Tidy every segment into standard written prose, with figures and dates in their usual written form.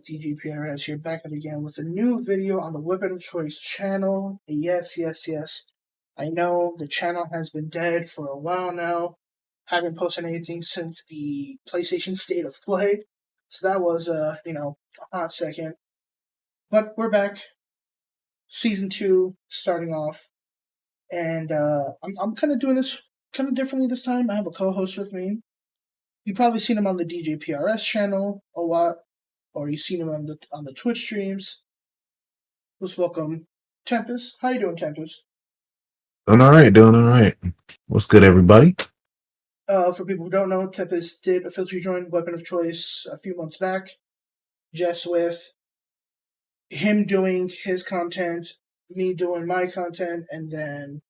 DGPRS here, back at again with a new video on the Weapon of Choice channel. Yes. I know the channel has been dead for a while now. Haven't posted anything since the PlayStation State of Play. So that was, a hot second. But we're back. Season 2 starting off. And I'm kind of doing this kind of differently this time. I have a co-host with me. You've probably seen him on the DJPRS channel a lot, or you've seen him on the Twitch streams. Let's welcome Tempest. How you doing, Tempest? Doing all right. What's good, everybody? For people who don't know, Tempest did officially join Weapon of Choice a few months back, just with him doing his content, me doing my content, and then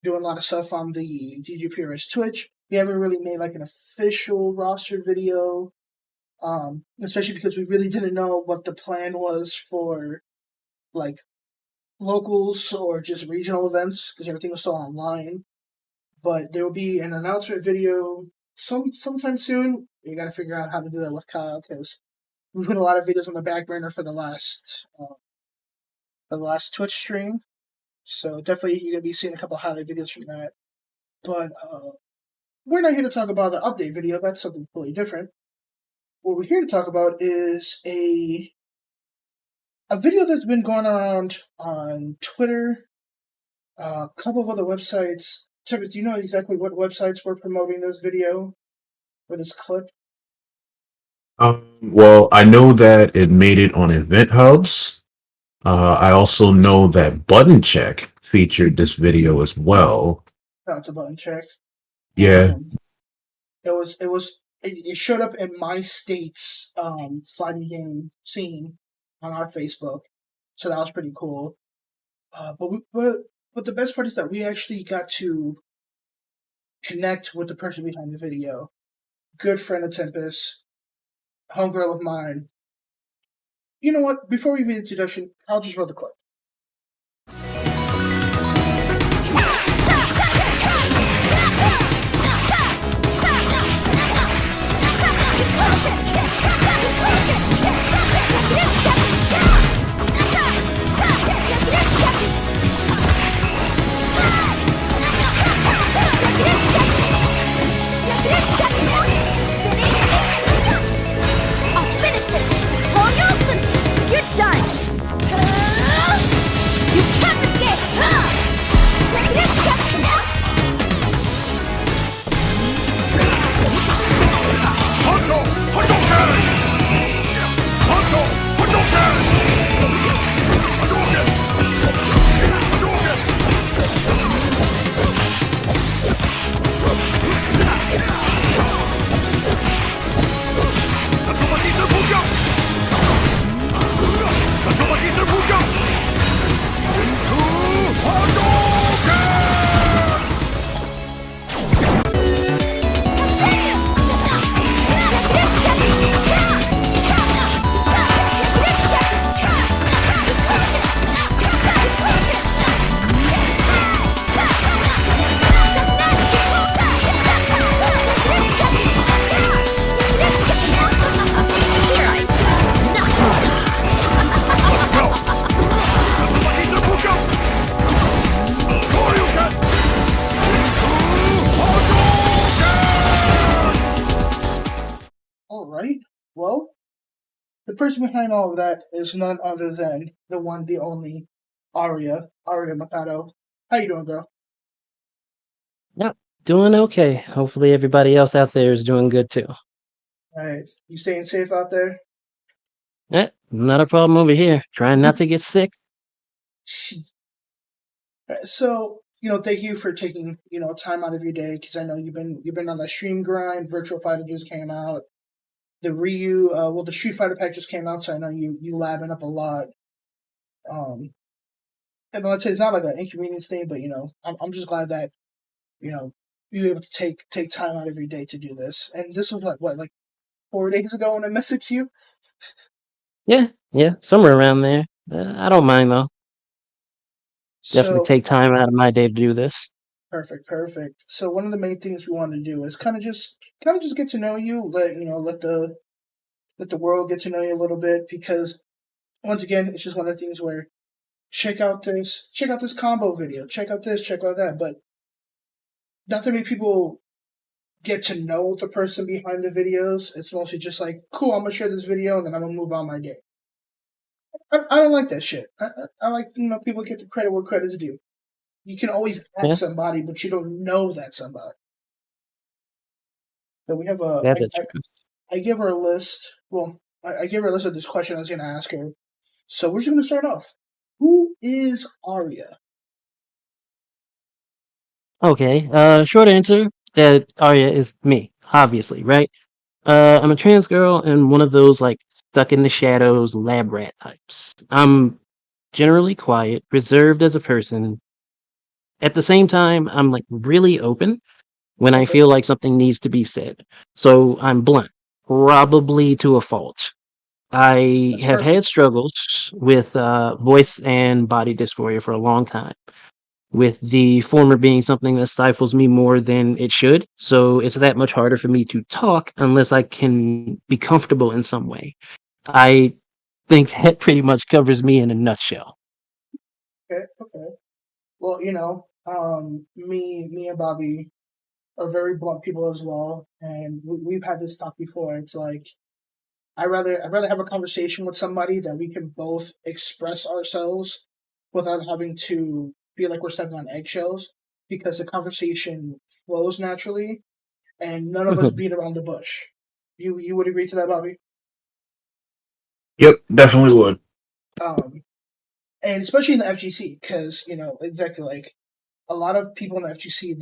doing a lot of stuff on the DJPRS Twitch. We haven't really made like an official roster video, especially because we really didn't know what the plan was for like locals or just regional events because everything was still online. But there will be an announcement video sometime soon. You got to figure out how to do that with Kyle because we put a lot of videos on the back burner for the last Twitch stream. So definitely you're gonna be seeing a couple of highlight videos from that. But we're not here to talk about the update video. That's something completely different. What we're here to talk about is a video that's been going around on Twitter, a couple of other websites. Tibbet, do you know exactly what websites were promoting this video or this clip? Well, I know that it made it on Event Hubs. I also know that Button Check featured this video as well. Oh, it's a Button Check. Yeah. It showed up in my state's fighting game scene on our Facebook, so that was pretty cool. But the best part is that we actually got to connect with the person behind the video. Good friend of Tempest, homegirl of mine. You know what? Before we read the introduction, I'll just roll the clip. Well, the person behind all of that is none other than the one, the only, Aria Mikado. How you doing, girl? Yep, doing okay. Hopefully everybody else out there is doing good too. Alright, you staying safe out there? Not a problem over here. Trying not to get sick. So, thank you for taking, time out of your day, because I know you've been on the stream grind. Virtual Fighter just came out. The the Street Fighter pack just came out, so I know you labbing up a lot. And let's say it's not like an inconvenience thing, but I'm just glad that you were able to take time out of your day to do this. And this was like 4 days ago when I messaged you. Yeah, somewhere around there. I don't mind though. Definitely take time out of my day to do this. Perfect. So one of the main things we wanted to do is kind of just get to know you, let let the world get to know you a little bit, because once again, it's just one of the things where check out this combo video, check out this, check out that, but not that many people get to know the person behind the videos. It's mostly just like, cool, I'm gonna share this video and then I'm gonna move on my day. I don't like that shit. I like, people get the credit where credit's due. You can always Yeah, ask somebody, but you don't know that somebody. So we have that's the truth. I give her a list. Well, I give her a list of this question I was gonna ask her. So we're just gonna start off. Who is Aria? Okay. Short answer that Arya is me, obviously, right? I'm a trans girl and one of those like stuck in the shadows lab rat types. I'm generally quiet, reserved as a person. At the same time, I'm like really open when I Okay, feel like something needs to be said. So I'm blunt, probably to a fault. I that's have had perfect. struggles with voice and body dysphoria for a long time, with the former being something that stifles me more than it should. So it's that much harder for me to talk unless I can be comfortable in some way. I think that pretty much covers me in a nutshell. Okay, okay. Well, me and Bobby are very blunt people as well, and we've had this talk before. It's like I'd rather have a conversation with somebody that we can both express ourselves without having to feel like we're stepping on eggshells, because the conversation flows naturally and none of us beat around the bush. You would agree to that, Bobby? Yep, definitely would. Um, and especially in the FGC, because exactly, like, a lot of people in the FGC,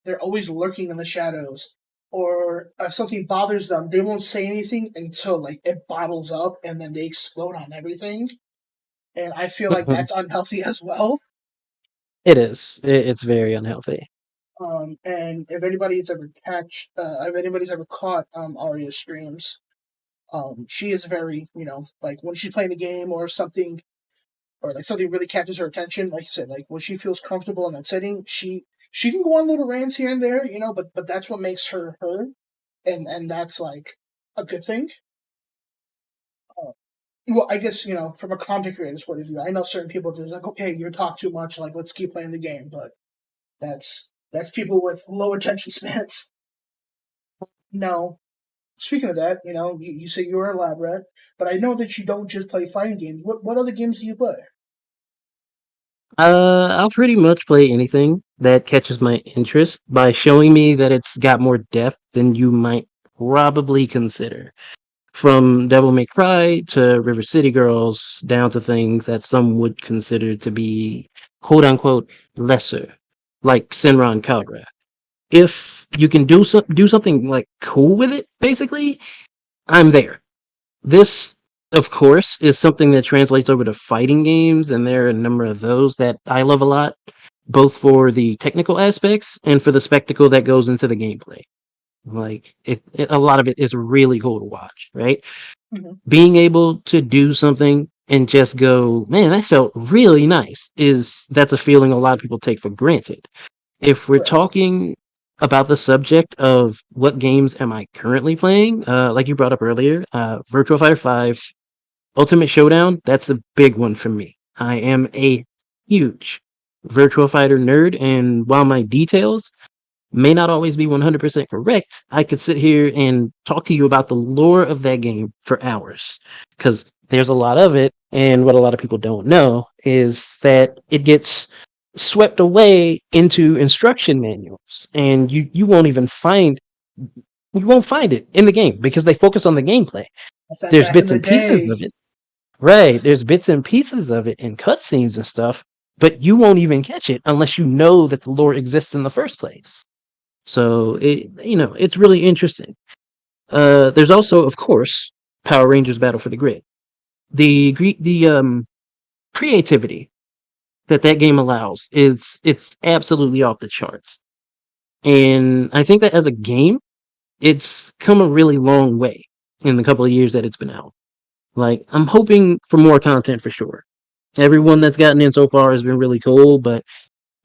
they're always lurking in the shadows, or if something bothers them, they won't say anything until like it bottles up, and then they explode on everything. And I feel like that's unhealthy as well. It is. It's very unhealthy. And if anybody's ever caught Aria's streams, she is very, like when she's playing a game or something, or like something really catches her attention. Like you said, like when she feels comfortable in that setting, she can go on little rants here and there, but that's what makes her her, and that's like a good thing. Uh, well, I guess from a content creator's point of view, I know certain people just like, okay, you talk too much, like let's keep playing the game, but that's people with low attention spans. No. Speaking of that, you say you're a lab rat, but I know that you don't just play fighting games. What other games do you play? I'll pretty much play anything that catches my interest by showing me that it's got more depth than you might probably consider. From Devil May Cry to River City Girls, down to things that some would consider to be quote unquote lesser, like Senran Kagura. If you can do something like cool with it, basically, I'm there. This, of course, is something that translates over to fighting games, and there are a number of those that I love a lot, both for the technical aspects and for the spectacle that goes into the gameplay. Like a lot of it is really cool to watch, right? Mm-hmm. Being able to do something and just go, man, that felt really nice. That's a feeling a lot of people take for granted. If we're Right. talking about the subject of what games am I currently playing, like you brought up earlier, Virtual Fighter 5, Ultimate Showdown, that's a big one for me. I am a huge Virtual Fighter nerd, and while my details may not always be 100% correct, I could sit here and talk to you about the lore of that game for hours, because there's a lot of it. And what a lot of people don't know is that it gets swept away into instruction manuals, and you won't find it in the game because they focus on the gameplay. That's that There's back in bits the and pieces day. of it, right? There's bits and pieces of it in cutscenes and stuff, but you won't even catch it unless you know that the lore exists in the first place. So it's really interesting. There's also, of course, Power Rangers Battle for the Grid. The creativity that game allows is it's absolutely off the charts. And I think that as a game, it's come a really long way in the couple of years that it's been out. Like I'm hoping for more content for sure. Everyone that's gotten in so far has been really cool, but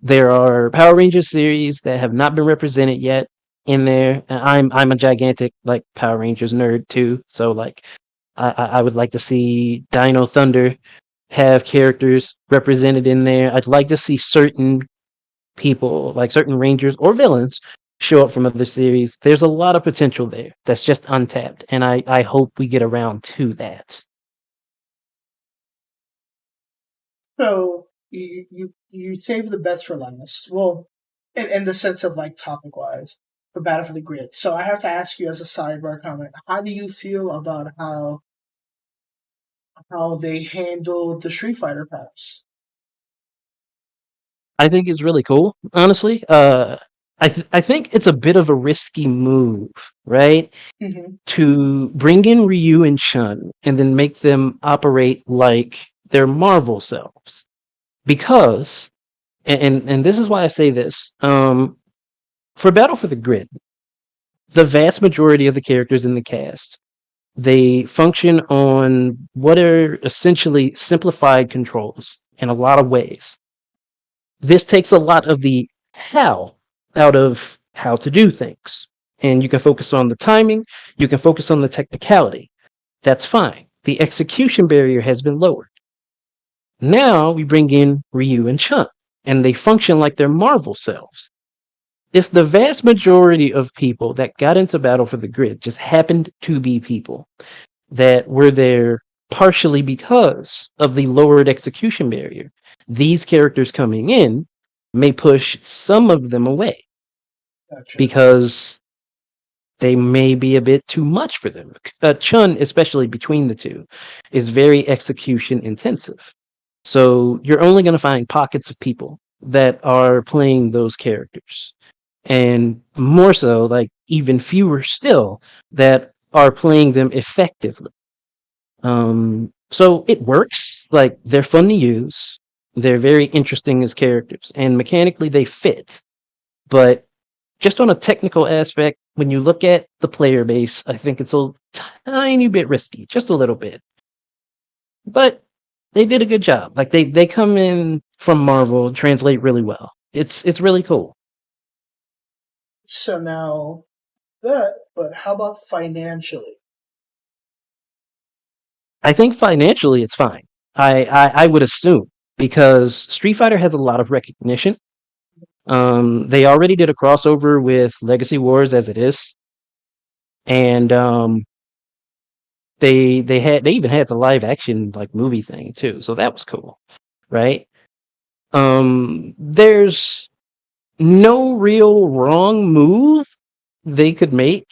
there are Power Rangers series that have not been represented yet in there. And I'm a gigantic like Power Rangers nerd too. So like I would like to see Dino Thunder have characters represented in there. I'd like to see certain people, like certain Rangers or villains, show up from other series. There's a lot of potential there that's just untapped, and I hope we get around to that. So you save the best for last. Well, in the sense of like topic wise for Battle for the Grid. So I have to ask you as a sidebar comment: how do you feel about how they handled the Street Fighter pass? I think it's really cool, honestly. I think it's a bit of a risky move, right? Mm-hmm. To bring in Ryu and Chun and then make them operate like their Marvel selves. Because, and this is why I say this, for Battle for the Grid, the vast majority of the characters in the cast, they function on what are essentially simplified controls in a lot of ways. This takes a lot of the how out of how to do things. And you can focus on the timing, you can focus on the technicality. That's fine. The execution barrier has been lowered. Now we bring in Ryu and Chun, and they function like their Marvel selves. If the vast majority of people that got into Battle for the Grid just happened to be people that were there partially because of the lowered execution barrier, these characters coming in may push some of them away Gotcha. because they may be a bit too much for them. Chun, especially between the two, is very execution intensive. So you're only going to find pockets of people that are playing those characters. And more so, like even fewer still, that are playing them effectively. So it works. Like they're fun to use. They're very interesting as characters, and mechanically they fit. But just on a technical aspect, when you look at the player base, I think it's a tiny bit risky, just a little bit. But they did a good job. Like they come in from Marvel, translate really well. It's really cool. So now that, but how about financially? I think financially it's fine. I would assume because Street Fighter has a lot of recognition. They already did a crossover with Legacy Wars as it is, and they even had the live action like movie thing too, so that was cool, right? There's no real wrong move they could make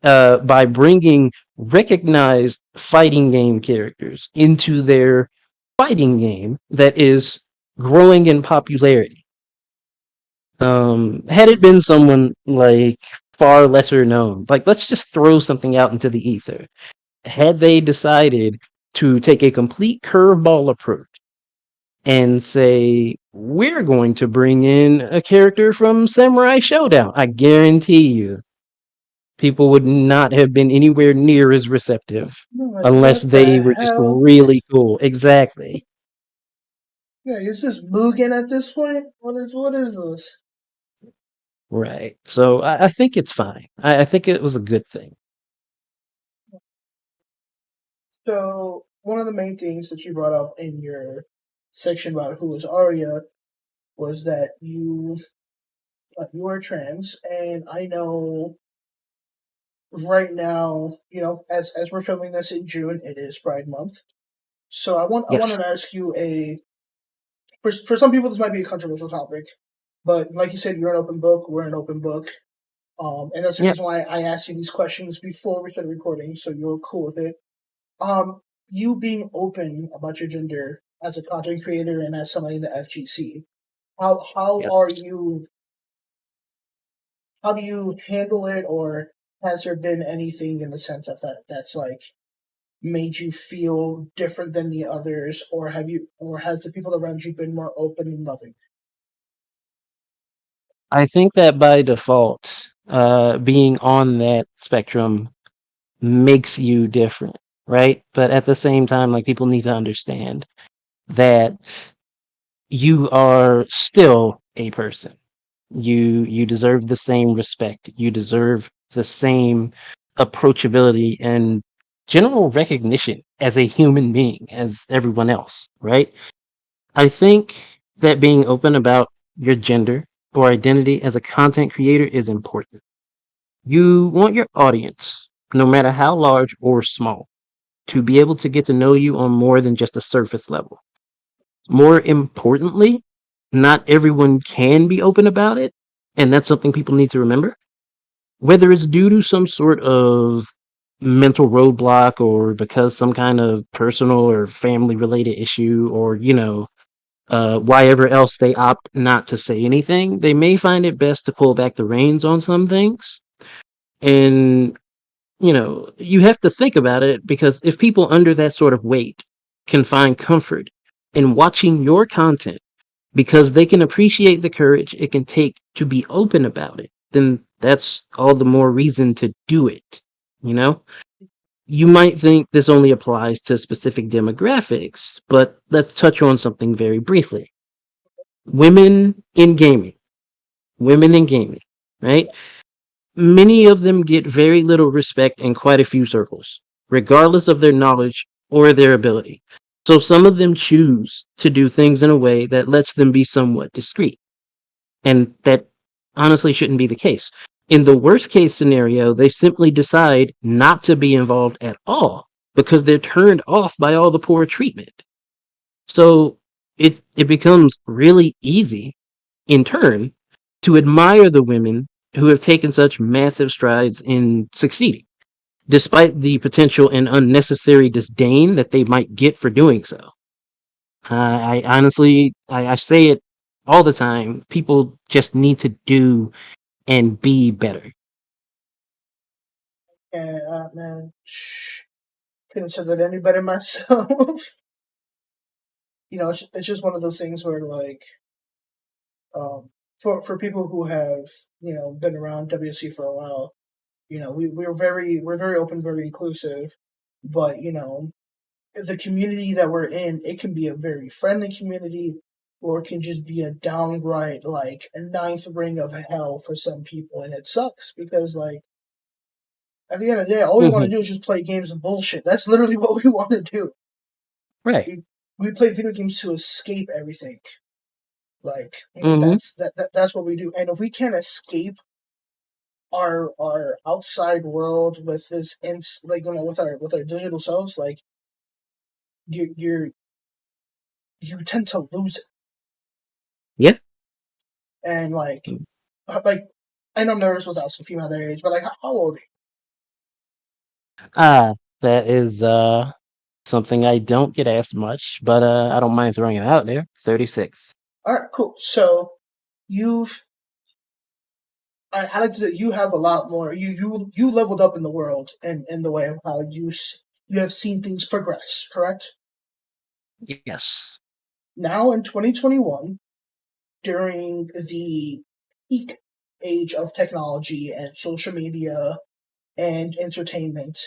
by bringing recognized fighting game characters into their fighting game that is growing in popularity. Had it been someone like far lesser known, like let's just throw something out into the ether. Had they decided to take a complete curveball approach and say, we're going to bring in a character from Samurai Showdown, I guarantee you, people would not have been anywhere near as receptive Like, unless what they the were just hell? really cool. Exactly. Yeah, is this Mugen at this point? What is this? Right. So I think it's fine. I think it was a good thing. So one of the main things that you brought up in your section about who was Aria was that you are trans, and I know right now, as we're filming this in June, it is Pride Month. So I Yes. wanted to ask you for some people this might be a controversial topic, but like you said, you're an open book. We're an open book. And that's the Yeah. reason why I asked you these questions before we started recording, so you're cool with it. Um, you being open about your gender as a content creator and as somebody in the FGC, how Yes. are you? How do you handle it, or has there been anything in the sense of that's like made you feel different than the others, or has the people around you been more open and loving? I think that by default, being on that spectrum makes you different, right? But at the same time, like people need to understand that you are still a person. You deserve the same respect. You deserve the same approachability and general recognition as a human being, as everyone else, right? I think that being open about your gender or identity as a content creator is important. You want your audience, no matter how large or small, to be able to get to know you on more than just a surface level. More importantly, not everyone can be open about it, and that's something people need to remember. Whether it's due to some sort of mental roadblock or because some kind of personal or family related issue or, why ever else they opt not to say anything, they may find it best to pull back the reins on some things. And, you have to think about it because if people under that sort of weight can find comfort in watching your content because they can appreciate the courage it can take to be open about it, then that's all the more reason to do it. You know? You might think this only applies to specific demographics, but let's touch on something very briefly. Women in gaming. Women in gaming, right? Many of them get very little respect in quite a few circles, regardless of their knowledge or their ability. So some of them choose to do things in a way that lets them be somewhat discreet. And that honestly shouldn't be the case. In the worst case scenario, they simply decide not to be involved at all because they're turned off by all the poor treatment. So it becomes really easy, in turn, to admire the women who have taken such massive strides in succeeding, despite the potential and unnecessary disdain that they might get for doing so. I honestly, I say it all the time. People just need to do and be better. Yeah, man, couldn't say that any better myself. It's just one of those things where like, for people who have been around WC for a while, we're very open, very inclusive, but the community that we're in, it can be a very friendly community, or it can just be a downright like a ninth ring of hell for some people, and it sucks because like at the end of the day, all we want to Hmm. do is just play games and bullshit. That's literally what we want to do. Right. We play video games to escape everything. Like Hmm. that's what we do. And if we can't escape our outside world with this like with our digital selves, like you you tend to lose it. Yeah. And like I know I'm nervous was asking female their age, but like how old are you? Ah, that is something I don't get asked much, but I don't mind throwing it out there. 36. All right, cool. So you've I like to say you have a lot more. You leveled up in the world in the way of how you have seen things progress. Correct. Yes. Now in 2021, during the peak age of technology and social media and entertainment,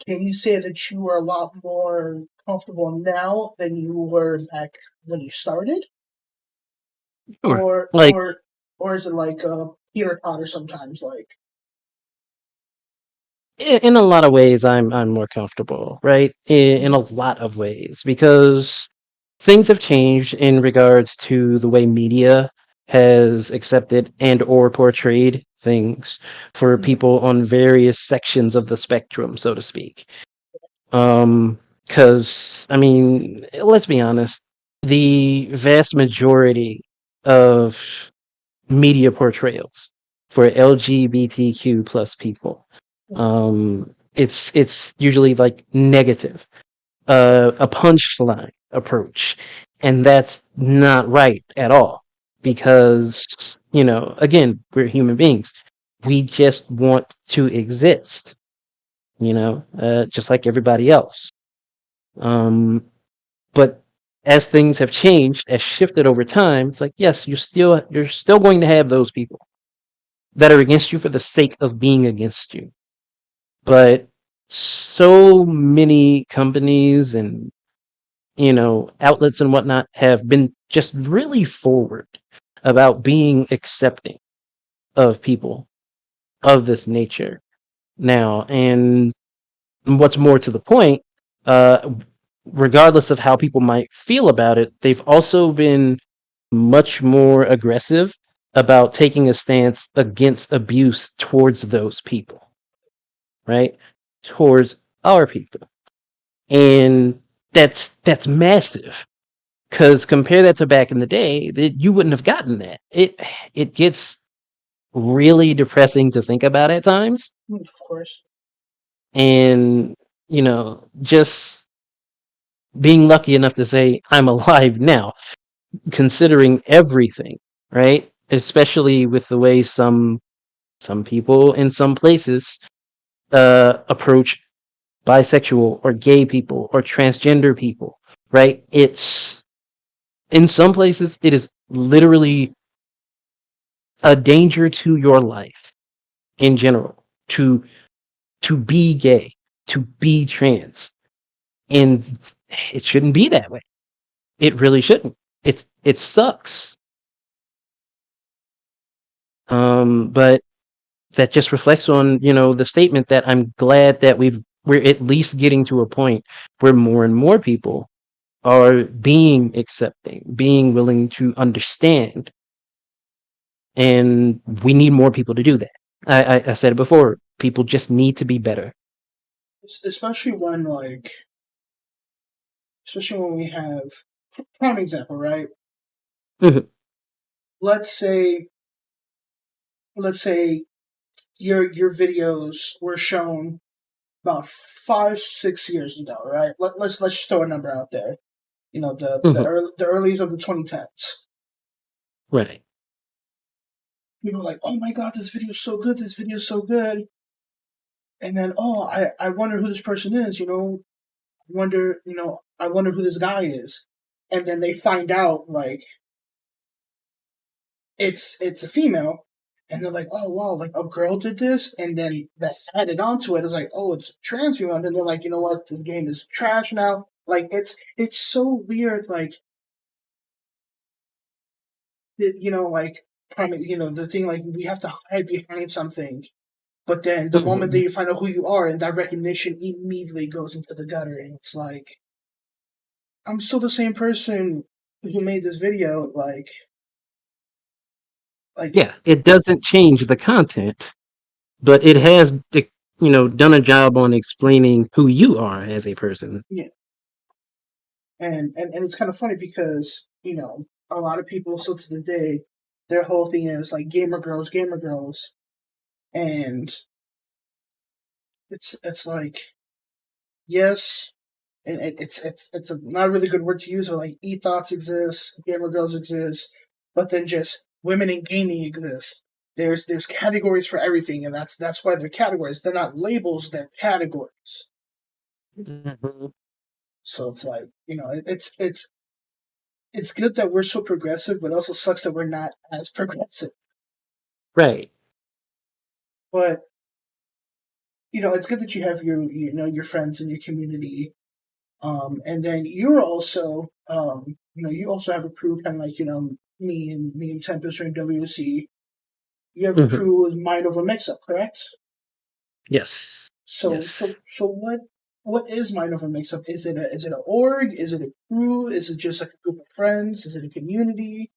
can you say that you are a lot more comfortable now than you were back when you started, Sure. or Like, or or is it like Peter Potter sometimes? Like, in a lot of ways, I'm more comfortable, right? In a lot of ways, because things have changed in regards to the way media has accepted and or portrayed things for mhm, people on various sections of the spectrum, so to speak. Um, because I mean, let's be honest, the vast majority of media portrayals for LGBTQ plus people, it's usually like negative, a punchline approach, and that's not right at all. Because again, we're human beings. We just want to exist, just like everybody else. Um, but as things have changed, as shifted over time, it's like yes, you're still going to have those people that are against you for the sake of being against you. But so many companies and outlets and whatnot have been just really forward about being accepting of people of this nature now. And what's more to the point, regardless of how people might feel about it, they've also been much more aggressive about taking a stance against abuse towards those people, right? Towards our people. And that's massive. Because compare that to back in the day, you wouldn't have gotten that. It gets really depressing to think about at times. Of course. And, just being lucky enough to say I'm alive now, considering everything, right? Especially with the way some people in some places approach bisexual or gay people or transgender people, right? It's in some places it is literally a danger to your life in general to be gay, to be trans, and it shouldn't be that way. It really shouldn't. It sucks. But that just reflects on the statement that I'm glad that we're at least getting to a point where more and more people are being accepting, being willing to understand, and we need more people to do that. I said it before. People just need to be better. Especially when we have prime example, right? Mhm. Let's say your videos were shown about 5-6 years ago, right? Let's just throw a number out there. Mhm. The earliest of the 2010s. Right. People are like, oh my god, this video's so good, this video's so good. And then, oh, I wonder who this person is, I wonder who this guy is. And then they find out, like, it's a female, and they're like, oh wow, like a girl did this, and then that added onto it. It's like, oh, it's a trans female, and then they're like, you know what, this game is trash now. Like, it's so weird, like, like, the thing, like, we have to hide behind something. But then the moment that Mhm. you find out who you are, and that recognition immediately goes into the gutter, and it's like, I'm still the same person who made this video. Like, Yeah, it doesn't change the content, but it has done a job on explaining who you are as a person. yeah, and it's kind of funny because a lot of people still to the day, their whole thing is like gamer girls, and it's like, yes, and it's a not a really good word to use, but like e-thoughts exist, gamer girls exist, but then just women in gaming exist. There's categories for everything, and that's why they're categories. They're not labels; they're categories. Mhm. So it's like, it's good that we're so progressive, but it also sucks that we're not as progressive. Right. But it's good that you have your friends and your community. And then you're also you also have a crew, kind of like me and Tempest are in WoC. You have a Mhm. crew with Mind Over Mixup, correct? Yes. So so Yes. so what is Mind Over Mixup? Is it an org? Is it a crew? Is it just like a group of friends? Is it a community?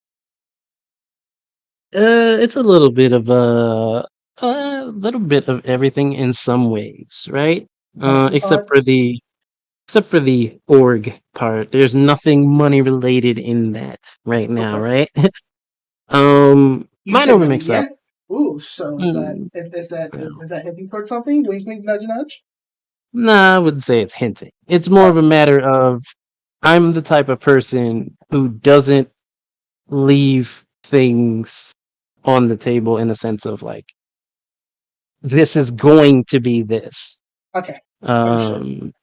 It's a little bit of everything in some ways, right? Melting Except pot? for the org part. There's nothing money related in that right now, Okay. right? You Mind said over not mix up. yet. Ooh, so Mm, is that hinting towards something? Wink, wink, nudge, nudge. nah, I wouldn't say it's hinting. It's more Oh, of a matter of I'm the type of person who doesn't leave things on the table in the sense of like this is going to be this. okay, understood. Um,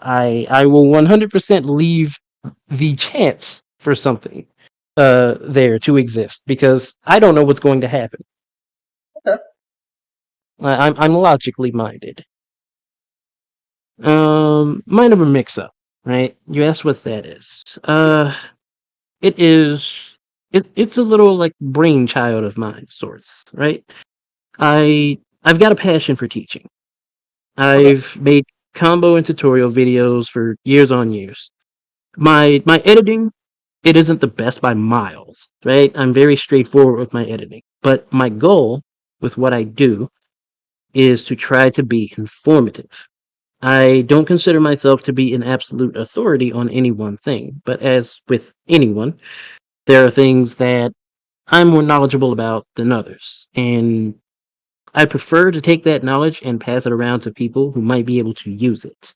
I will 100% leave the chance for something there to exist because I don't know what's going to happen. Okay. I'm logically minded. Mind of a mix-up, right? You asked what that is. Yeah. It is. It's a little like brainchild of mine, sorts, right? I've got a passion for teaching, Okay. I've made combo and tutorial videos for years on years. My editing, it isn't the best by miles, right? I'm very straightforward with my editing. But my goal with what I do is to try to be informative. I don't consider myself to be an absolute authority on any one thing, but as with anyone, there are things that I'm more knowledgeable about than others. And I prefer to take that knowledge and pass it around to people who might be able to use it.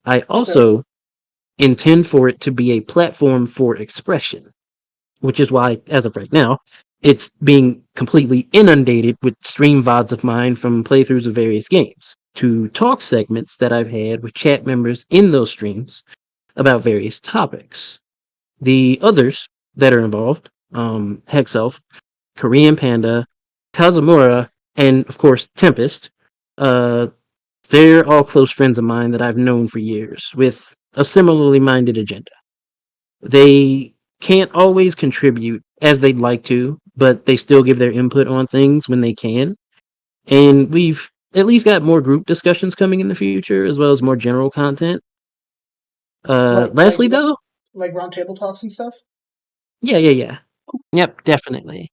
I Okay. also intend for it to be a platform for expression, which is why, as of right now, it's being completely inundated with stream VODs of mine from playthroughs of various games to talk segments that I've had with chat members in those streams about various topics. The others that are involved, Hexelf, Korean Panda, Kazumura, and of course Tempest, uh, they're all close friends of mine that I've known for years with a similarly minded agenda. They can't always contribute as they'd like to, but they still give their input on things when they can. And we've at least got more group discussions coming in the future, as well as more general content. Like like Lastly, though, like round table talks and stuff. yeah. Yep, definitely.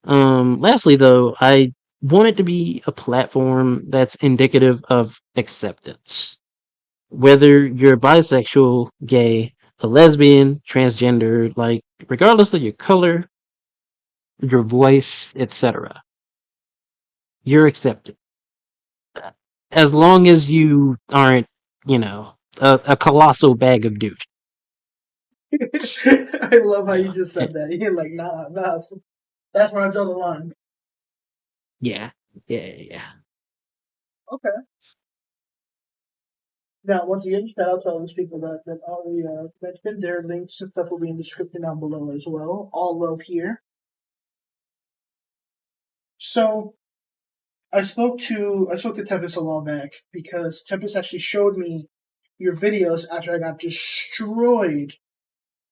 Lastly, though, I want it to be a platform that's indicative of acceptance. Whether you're bisexual, gay, a lesbian, transgender, like, regardless of your color, your voice, etc., you're accepted. As long as you aren't, a colossal bag of douche. I love how you Uh, just said that. You're like, nah. That's where I draw the line. yeah, yeah. Okay. Now, once again, shout out to all those people that already mentioned. Their links and stuff will be in the description down below as well. All love here. So I spoke to Tempest a while back because Tempest actually showed me your videos after I got destroyed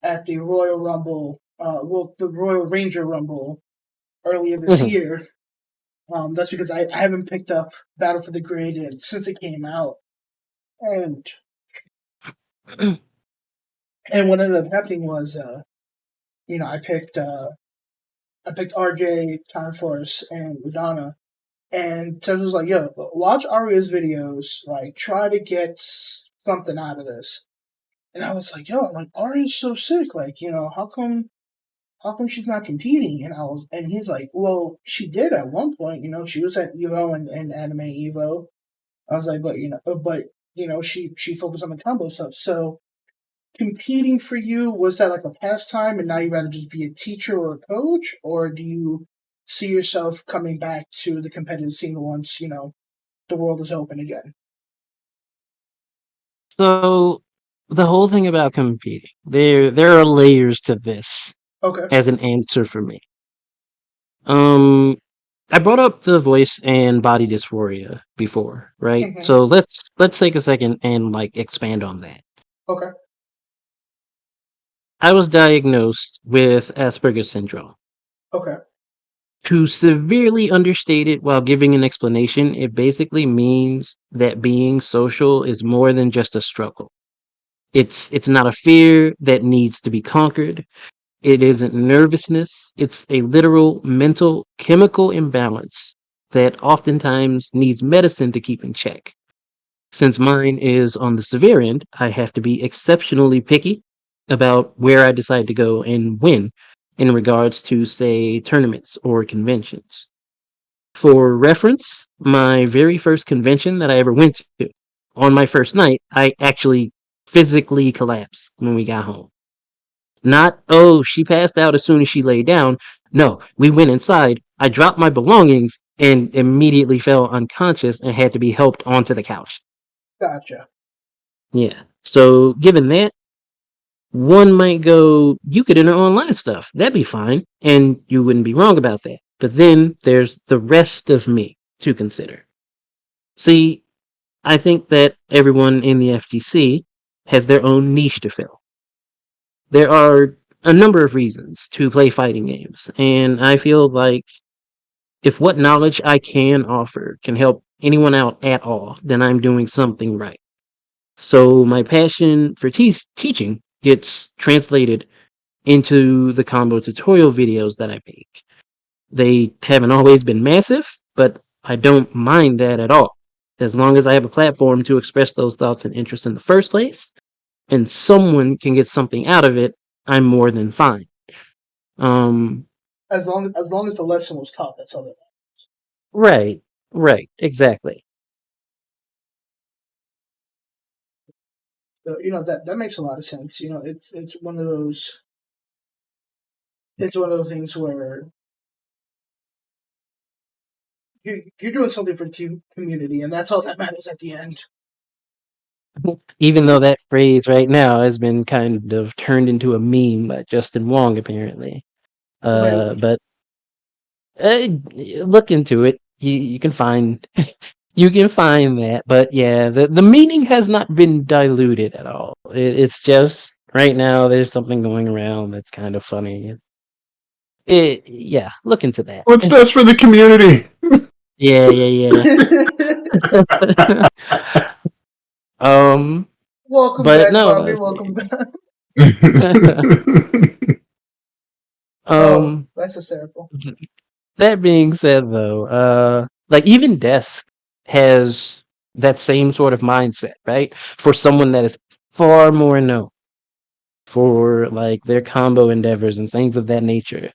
at the Royal Rumble, the Royal Ranger Rumble earlier this Mhm. year. That's because I haven't picked up Battle for the Gradient since it came out, and what ended up happening was, I picked RJ, Time Force, and Udana, and Ted was like, "Yo, watch Aria's videos. Like, try to get something out of this." And I was like, "Yo, I'm like Aria's so sick. Like, how come she's not competing?" And he's like, "Well, she did at one point. She was at Evo and Anime Evo." I was like, but she focused on the combo stuff. So competing for you, was that like a pastime, and now you rather just be a teacher or a coach, or do you see yourself coming back to the competitive scene once the world is open again? So the whole thing about competing, there are layers to this Okay. as an answer for me. Um, I brought up the voice and body dysphoria before, right? Hmm. So let's take a second and like expand on that. Okay. I was diagnosed with Asperger's syndrome. Okay. To severely understate it while giving an explanation, it basically means that being social is more than just a struggle. It's not a fear that needs to be conquered. It isn't nervousness. It's a literal mental chemical imbalance that oftentimes needs medicine to keep in check. Since mine is on the severe end, I have to be exceptionally picky about where I decide to go and when in regards to, say, tournaments or conventions. For reference, my very first convention that I ever went to, on my first night, I actually physically collapsed when we got home. Not, oh, she passed out as soon as she lay down. No, we went inside. I dropped my belongings and immediately fell unconscious and had to be helped onto the couch. Gotcha. Yeah. So, given that, one might go, you could enter online stuff. That'd be fine. And you wouldn't be wrong about that. But then there's the rest of me to consider. See, I think that everyone in the FGC has their own niche to fill. There are a number of reasons to play fighting games, and I feel like if what knowledge I can offer can help anyone out at all, then I'm doing something right. So my passion for teaching gets translated into the combo tutorial videos that I make. They haven't always been massive, but I don't mind that at all. As long as I have a platform to express those thoughts and interests in the first place, and someone can get something out of it, I'm more than fine. Um, as long as the lesson was taught, that's all that. right, right, exactly. So, that makes a lot of sense. It's one of those. It's one of those things where you're doing something for the community, and that's all that matters at the end. Even though that phrase right now has been kind of turned into a meme by Justin Wong, apparently. Wait, But look into it. You can find you can find that. But yeah, the meaning has not been diluted at all. It's just right now there's something going around that's kind of funny. Yeah, look into that. What's best for the community? Yeah, yeah, yeah. um, welcome but back, no, Bobby. Welcome back. Oh, um, that's hysterical. that being said, though, like even Desk has that same sort of mindset, right? For someone that is far more known for like their combo endeavors and things of that nature.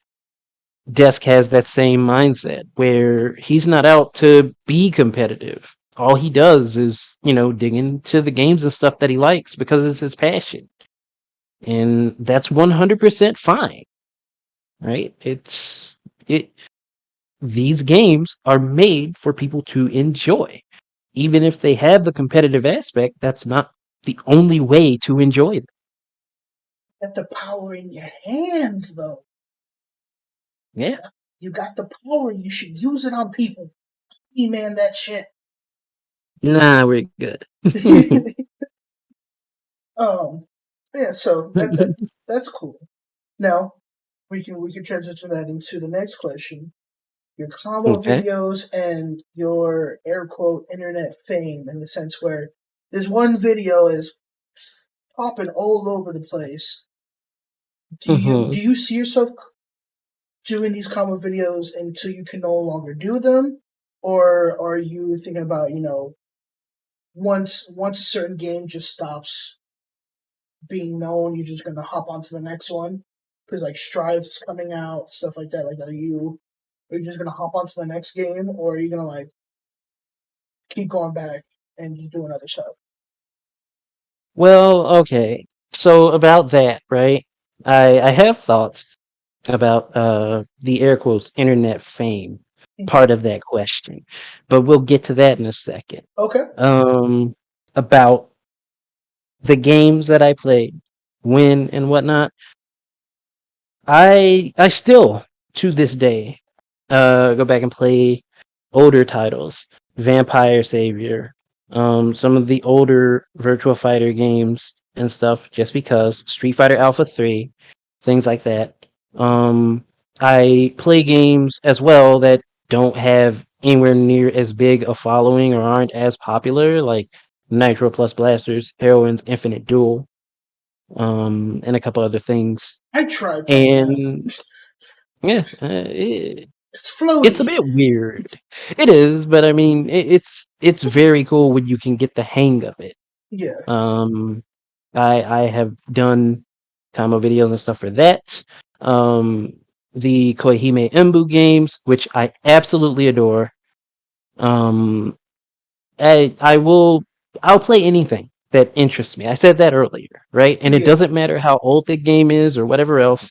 Desk has that same mindset where he's not out to be competitive. All he does is, dig into the games and stuff that he likes because it's his passion. And that's 100% fine, right? It these games are made for people to enjoy. Even if they have the competitive aspect, that's not the only way to enjoy them. You got the power in your hands, though. Yeah. You got the power. You should use it on people. E-man that shit. Nah, we're good. Yeah. So that's cool. Now we can transition that into the next question. Your combo Okay. videos and your air quote internet fame, in the sense where this one video is popping all over the place. Do you Hmm. do you see yourself doing these combo videos until you can no longer do them, or are you thinking about once a certain game just stops being known, you're just gonna hop onto the next one? Because like Strive's coming out, stuff like that. Like, are you just gonna hop onto the next game, or are you gonna like keep going back and just doing other stuff? Well, okay. So about that, right? I have thoughts about the air quotes internet fame Mhm. part of that question, but we'll get to that in a second. Okay. Um, about the games that I played, when and whatnot. I still to this day go back and play older titles, Vampire Savior, some of the older Virtua Fighter games and stuff, just because Street Fighter Alpha 3, things like that. Um, I play games as well that don't have anywhere near as big a following or aren't as popular, like Nitro Plus Blasters, Heroines Infinite Duel, and a couple other things. I tried playing that. And yeah, It's it's a floaty. bit weird. It is, but I mean, it's very cool when you can get the hang of it. Yeah. Um, I have done combo videos and stuff for that. Um, the Koihime Embu games, which I absolutely adore. Um, I will I'll play anything that interests me. I said that earlier, right? And it Yeah. doesn't matter how old the game is or whatever else.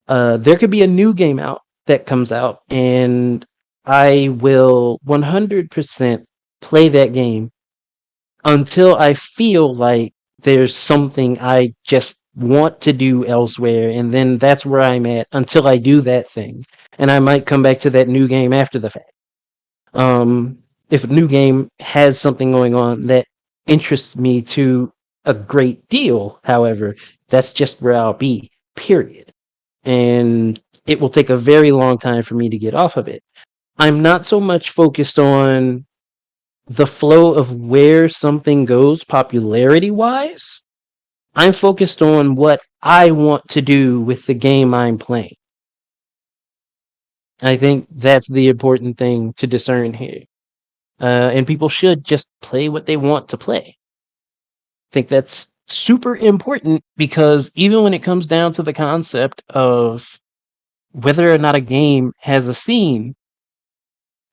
There could be a new game out that comes out, and I will 100% play that game until I feel like there's something I just want to do elsewhere, and then that's where I'm at until I do that thing. And I might come back to that new game after the fact. Um, if a new game has something going on that interests me to a great deal, however, that's just where I'll be, period. And it will take a very long time for me to get off of it. I'm not so much focused on the flow of where something goes popularity wise. I'm focused on what I want to do with the game I'm playing. I think that's the important thing to discern here. And people should just play what they want to play. I think that's super important because even when it comes down to the concept of whether or not a game has a scene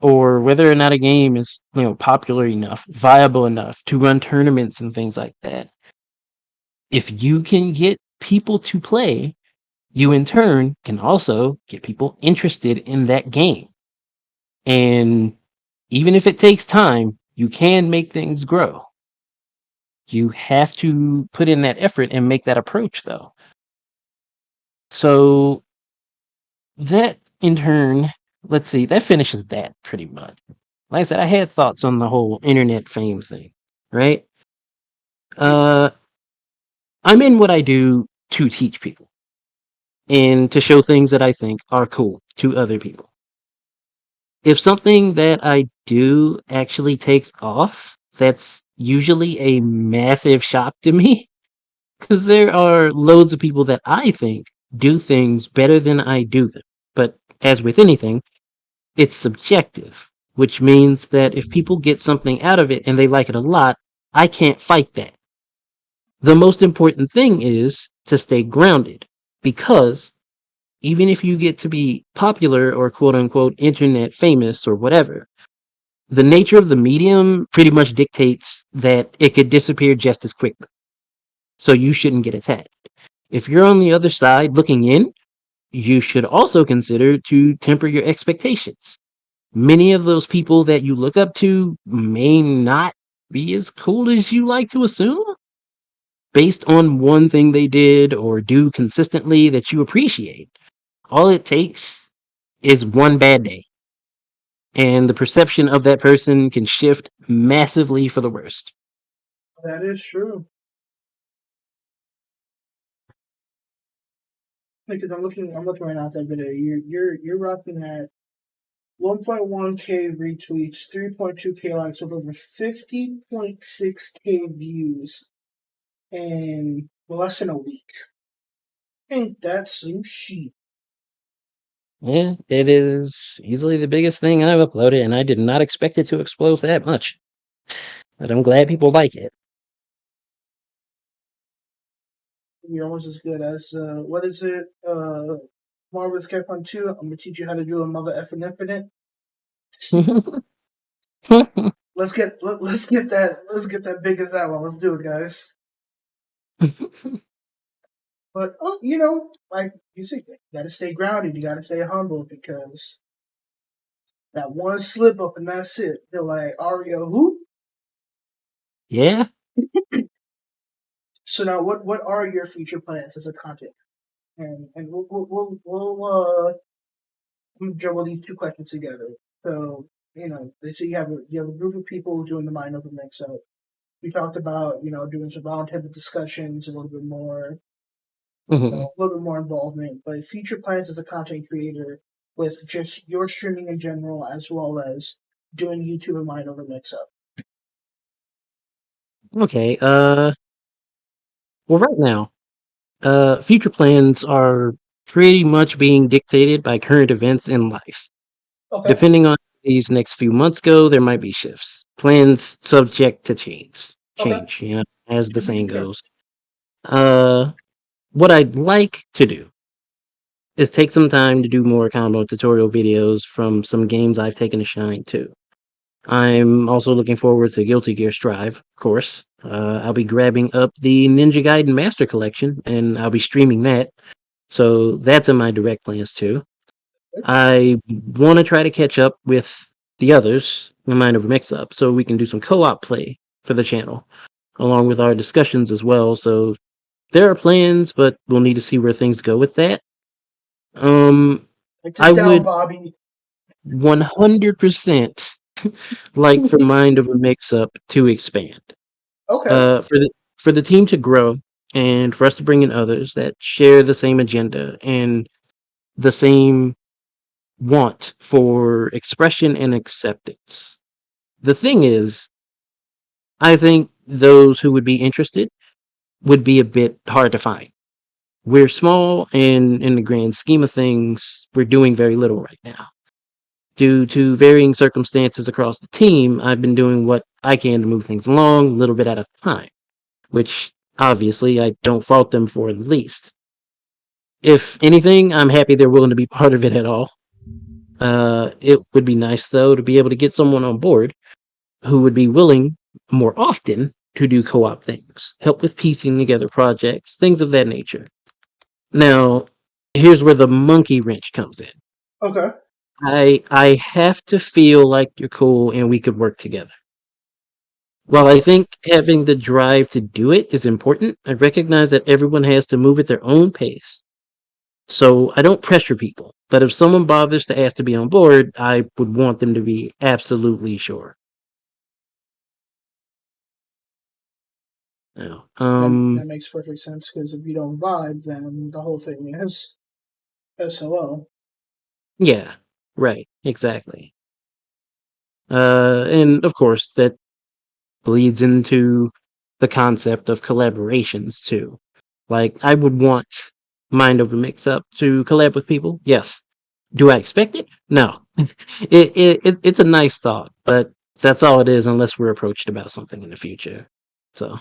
or whether or not a game is, popular enough, viable enough to run tournaments and things like that. If you can get people to play, you in turn can also get people interested in that game. And even if it takes time, you can make things grow. You have to put in that effort and make that approach, though. So that in turn, let's see, that finishes that pretty much. Like I said, I had thoughts on the whole internet fame thing, right? Uh, I'm in what I do to teach people and to show things that I think are cool to other people. If something that I do actually takes off, that's usually a massive shock to me because there are loads of people that I think do things better than I do them. But as with anything, it's subjective, which means that if people get something out of it and they like it a lot, I can't fight that. The most important thing is to stay grounded because even if you get to be popular or quote unquote internet famous or whatever, the nature of the medium pretty much dictates that it could disappear just as quickly. So you shouldn't get attached. If you're on the other side looking in, you should also consider to temper your expectations. Many of those people that you look up to may not be as cool as you like to assume based on one thing they did or do consistently that you appreciate. All it takes is one bad day, and the perception of that person can shift massively for the worst. That is true. Because I'm looking right now at that video. You're rocking at 1.1K retweets, 3.2K likes, with over 50.6K views in less than a week. Ain't that sushi? Yeah, it is easily the biggest thing I've uploaded, and I did not expect it to explode that much. But I'm glad people like it. Be almost as good as what is it? Marvel's Capcom 2. I'm gonna teach you how to do a mother effing infinite. Let's get that big as that one. Let's do it, guys. But like you said, you gotta stay grounded. You gotta stay humble because that one slip up and that's it. They're like Aria, who? Yeah. So now, what are your future plans as a content? And we'll juggle these two questions together. So they say you have a group of people doing the mind over mix up. We talked about doing some roundtable discussions, a little bit more, Mhm. a little bit more involvement. But future plans as a content creator with just your streaming in general, as well as doing YouTube and mind over mix up. Okay. Well, right now, future plans are pretty much being dictated by current events in life. Okay. Depending on how these next few months go, there might be shifts. Plans subject to change. Okay. Change, as the saying Sure. goes. Uh, what I'd like to do is take some time to do more combo tutorial videos from some games I've taken a shine to. I'm also looking forward to Guilty Gear Strive, of course. I'll be grabbing up the Ninja Gaiden Master Collection, and I'll be streaming that. So that's in my direct plans too. I want to try to catch up with the others in Mind Over Mix Up so we can do some co-op play for the channel, along with our discussions as well. So there are plans, but we'll need to see where things go with that. Write this I down, would Bobby. 100% like for Mind Over Mix Up to expand. Okay. For the team to grow and for us to bring in others that share the same agenda and the same want for expression and acceptance. The thing is, I think those who would be interested would be a bit hard to find. We're small, and in the grand scheme of things, we're doing very little right now. Due to varying circumstances across the team, I've been doing what I can to move things along a little bit at a time, which obviously I don't fault them for in the least. If anything, I'm happy they're willing to be part of it at all. It would be nice, though, to be able to get someone on board who would be willing more often to do co-op things, help with piecing together projects, things of that nature. Now, here's where the monkey wrench comes in. Okay. I have to feel like you're cool and we could work together. While I think having the drive to do it is important, I recognize that everyone has to move at their own pace. So I don't pressure people, but if someone bothers to ask to be on board, I would want them to be absolutely sure. Now, That makes perfect sense, because if you don't vibe, then the whole thing is SOL. yeah, right, exactly. And of course, that bleeds into the concept of collaborations too. Like, I would want Mind Over Mix Up to collab with people. Yes. Do I expect it? No. It's a nice thought, but that's all it is unless we're approached about something in the future. So,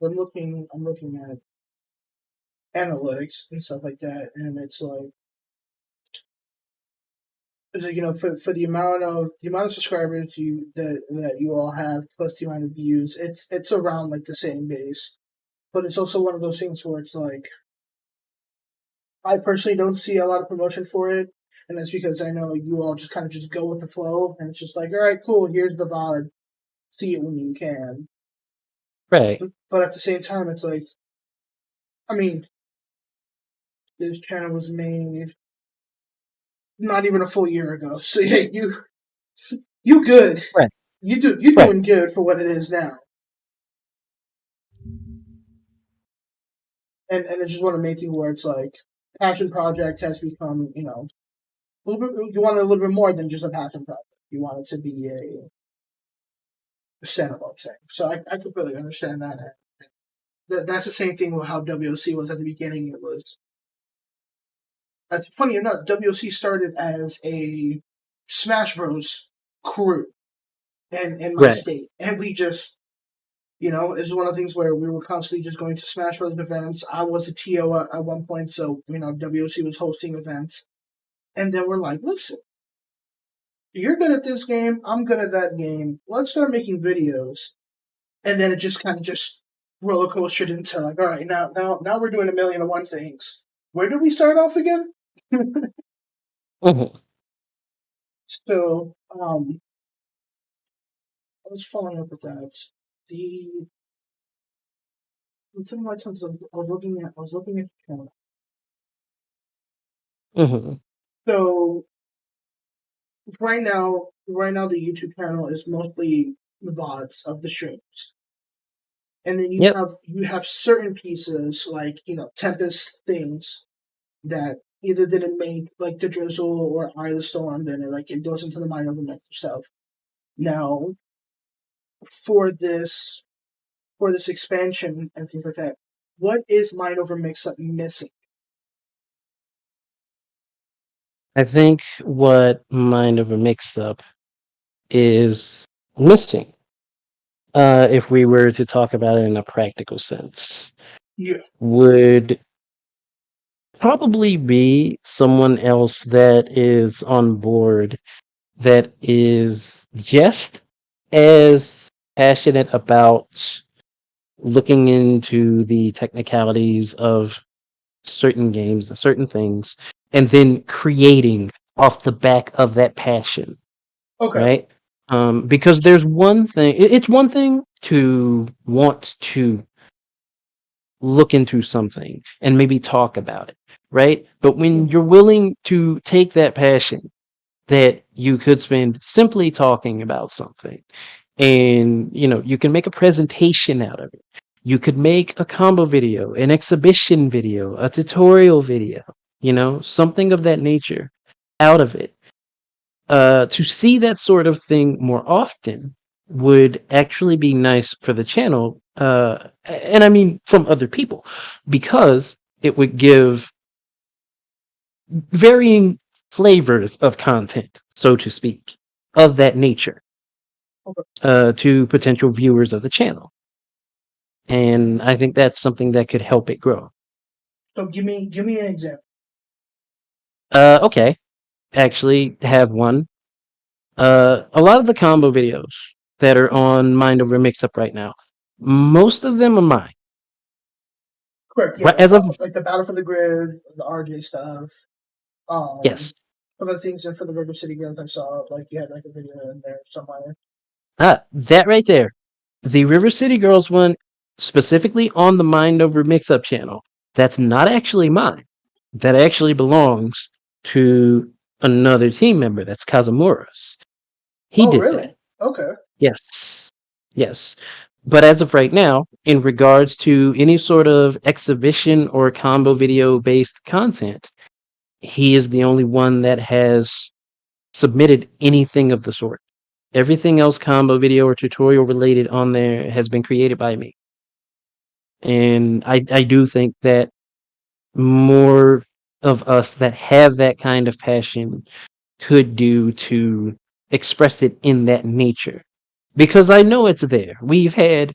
I'm looking at analytics and stuff like that, and it's like, for the amount of subscribers that you all have, plus the amount of views, it's around like the same base. But it's also one of those things where it's like, I personally don't see a lot of promotion for it, and that's because I know you all just kind of just go with the flow, and it's just like, all right, cool, here's the VOD, see it when you can. right. But at the same time, it's like, I mean, this channel was made not even a full year ago, so yeah, you good, Right. you're Right. doing good for what it is now. And it's just one of the main things where it's like, passion project has become, a little bit, you want it a little bit more than just a passion project. You want it to be a standalone thing. So I completely understand that. That's the same thing with how WoC was at the beginning. It was, that's funny enough, WoC started as a Smash Bros. Crew in my Right. state, and we just, it's one of the things where we were constantly just going to Smash Bros. Events. I was a TO at one point, so WoC was hosting events, and then we're like, listen, you're good at this game, I'm good at that game. Let's start making videos, and then it just kind of just roller coastered into like, all right, now we're doing 1,000,001 things. Where did we start off again? Mhm. So, I was following up with that. Some of my times I was looking at the channel. Mhm. So right now the YouTube channel is mostly the VODs of the streams, and then Yep. you have certain pieces like Tempest things that either didn't make like the drizzle or Eye of the Storm, then it goes into the Mind of the Mix itself. Now for this expansion and things like that, what is Mind Over Mix Up missing? I think what Mind Over Mix Up is missing, if we were to talk about it in a practical sense, Yeah. would probably be someone else that is on board that is just as passionate about looking into the technicalities of certain games and certain things, and then creating off the back of that passion, Okay. right? Because there's one thing, it's one thing to want to look into something and maybe talk about it, right? But when you're willing to take that passion that you could spend simply talking about something, and you can make a presentation out of it, you could make a combo video, an exhibition video, a tutorial video, something of that nature out of it, to see that sort of thing more often would actually be nice for the channel, and I mean from other people, because it would give varying flavors of content, so to speak, of that nature, to potential viewers of the channel. And I think that's something that could help it grow. So give me an example. Okay, actually have one. A lot of the combo videos that are on Mind Over Mix Up right now, most of them are mine. Correct. Yeah, Right, as of like the Battle for the Grid, the RJ stuff. yes, Some of the things for the River City Girls I saw, like you had like a video in there somewhere. that right there, the River City Girls one, specifically on the Mind Over Mix Up channel, that's not actually mine. That actually belongs to another team member. That's Kazumura's. He Oh, did really? that. Okay. Yes. Yes. But as of right now, in regards to any sort of exhibition or combo video based content, he is the only one that has submitted anything of the sort. Everything else combo video or tutorial related on there has been created by me. And I do think that more of us that have that kind of passion could do to express it in that nature. Because I know it's there. We've had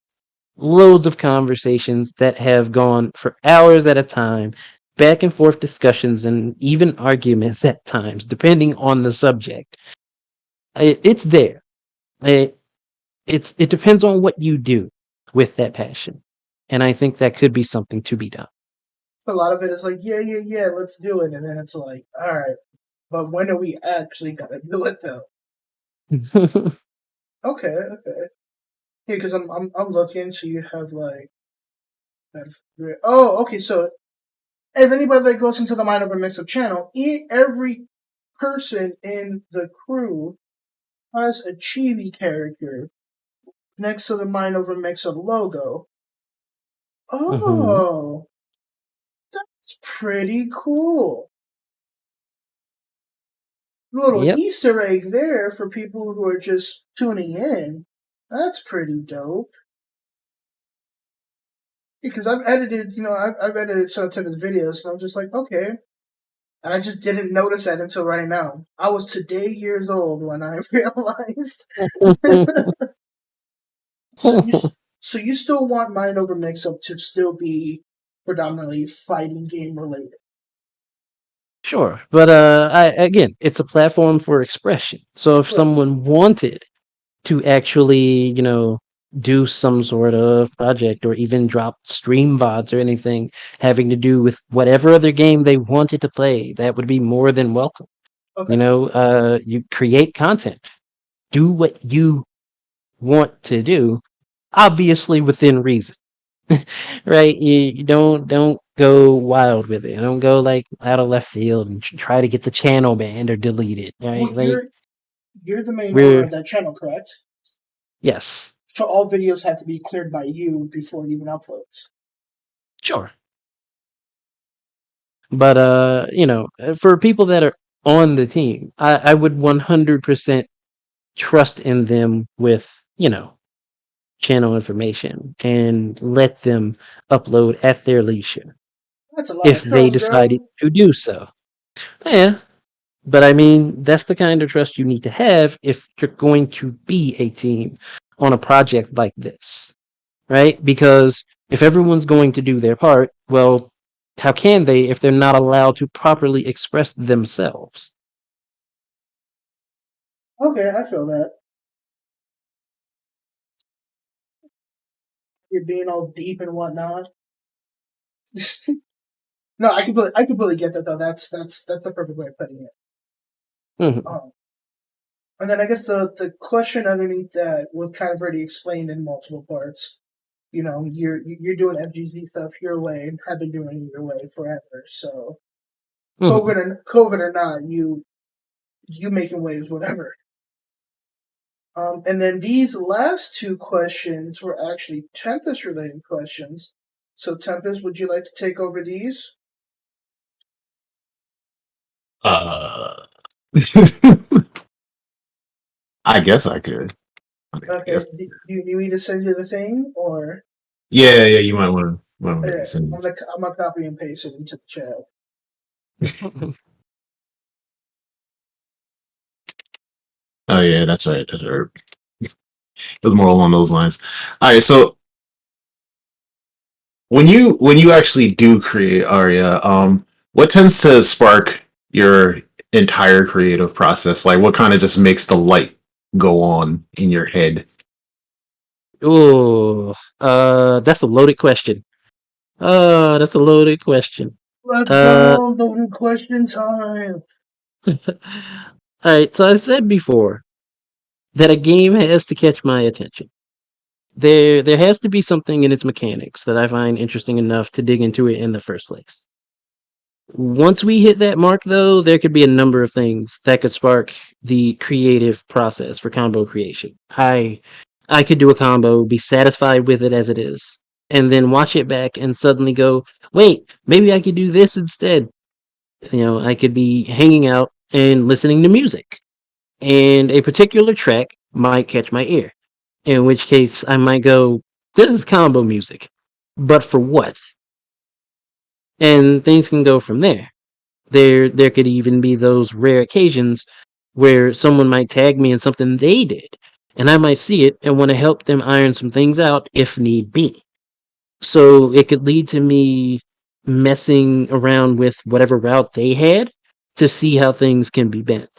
loads of conversations that have gone for hours at a time, back and forth discussions, and even arguments at times, depending on the subject. It's there. It, it depends on what you do with that passion. And I think that could be something to be done. A lot of it is like, yeah, let's do it. And then it's like, all right, but when are we actually going to do it, though? Okay. Yeah, because I'm looking, so you have like, oh, okay, so if anybody that goes into the Mind Over Mix Up channel, every person in the crew has a chibi character next to the Mind Over Mix Up logo. Hmm. Oh, that's pretty cool. Little Yep. Easter egg there for people who are just tuning in. That's pretty dope. Because I've edited, I've edited some type of videos, and I'm just like, okay. And I just didn't notice that until right now. I was today years old when I realized. So you, so you still want Mind Over Mix Up to still be predominantly fighting game related? Sure, but again, it's a platform for expression. So if Right. someone wanted to actually, do some sort of project or even drop stream VODs or anything having to do with whatever other game they wanted to play, that would be more than welcome. Okay. You create content, do what you want to do, obviously within reason. Right? You don't go wild with it. Don't go like out of left field and try to get the channel banned or deleted. Well, Right? Like you're the main owner we're of that channel, correct? yes, So all videos have to be cleared by you before it even uploads. sure. But for people that are on the team, I would 100% trust in them with, channel information and let them upload at their leisure That's a lot if of they trust, decided bro. to do so. Yeah, but I mean, that's the kind of trust you need to have if you're going to be a team on a project like this, right? Because if everyone's going to do their part, well, how can they if they're not allowed to properly express themselves? Okay, I feel that. You're being all deep and whatnot. No, I completely get that though. That's the perfect way of putting it. Mhm. Um, and then I guess the question underneath that was kind of already explained in multiple parts. You're doing FGZ stuff your way and have been doing it your way forever. So Mhm. COVID or not, you making waves, whatever. And then these last two questions were actually Tempest related questions. So Tempest, would you like to take over these? Uh, I guess I could. Okay. Yes. Do you need me to send you the thing, or Yeah, yeah. You might want to maybe yeah, send it. I'm gonna copy and paste it into the chat. Oh yeah, that's right. That's right. It was more along those lines. All right, so when you actually do create Aria, what tends to spark your entire creative process? Like, what kind of just makes the light go on in your head? Oh, that's a loaded question. That's a loaded question. Let's Uh, go, loaded question time. all right. So I said before that a game has to catch my attention. There has to be something in its mechanics that I find interesting enough to dig into it in the first place. Once we hit that mark, though, there could be a number of things that could spark the creative process for combo creation. I could do a combo, be satisfied with it as it is, and then watch it back and suddenly go, wait, maybe I could do this instead. I could be hanging out and listening to music, and a particular track might catch my ear. In which case, I might go, this is combo music, but for what? And things can go from there. There could even be those rare occasions where someone might tag me in something they did, and I might see it and want to help them iron some things out if need be. So it could lead to me messing around with whatever route they had to see how things can be bent.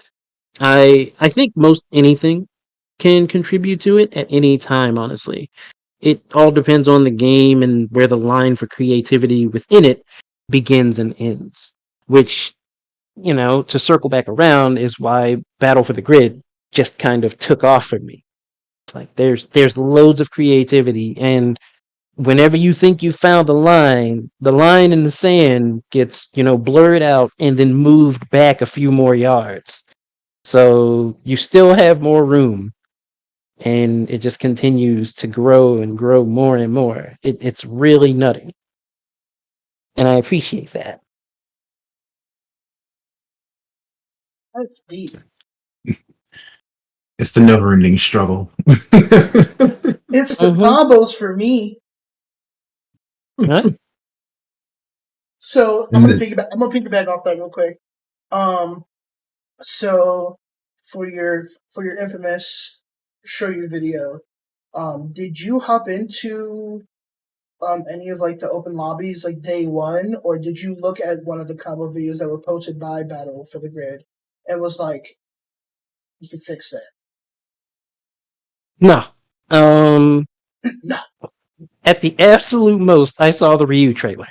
I think most anything can contribute to it at any time, honestly. It all depends on the game and where the line for creativity within it begins and ends. Which, to circle back around is why Battle for the Grid just kind of took off for me. It's like there's loads of creativity, and whenever you think you found the line in the sand gets, blurred out and then moved back a few more yards. So you still have more room, and it just continues to grow and grow more and more. It's really nutty, and I appreciate that. That's deep. It's the never-ending struggle. It's the Mm-hmm. combos for me. Right? So I'm gonna piggyback off that real quick. So for your infamous show you video, did you hop into any of like the open lobbies like day one, or did you look at one of the combo videos that were posted by Battle for the Grid and was like, you can fix that? No. Um, No. at the absolute most, I saw the Ryu trailer.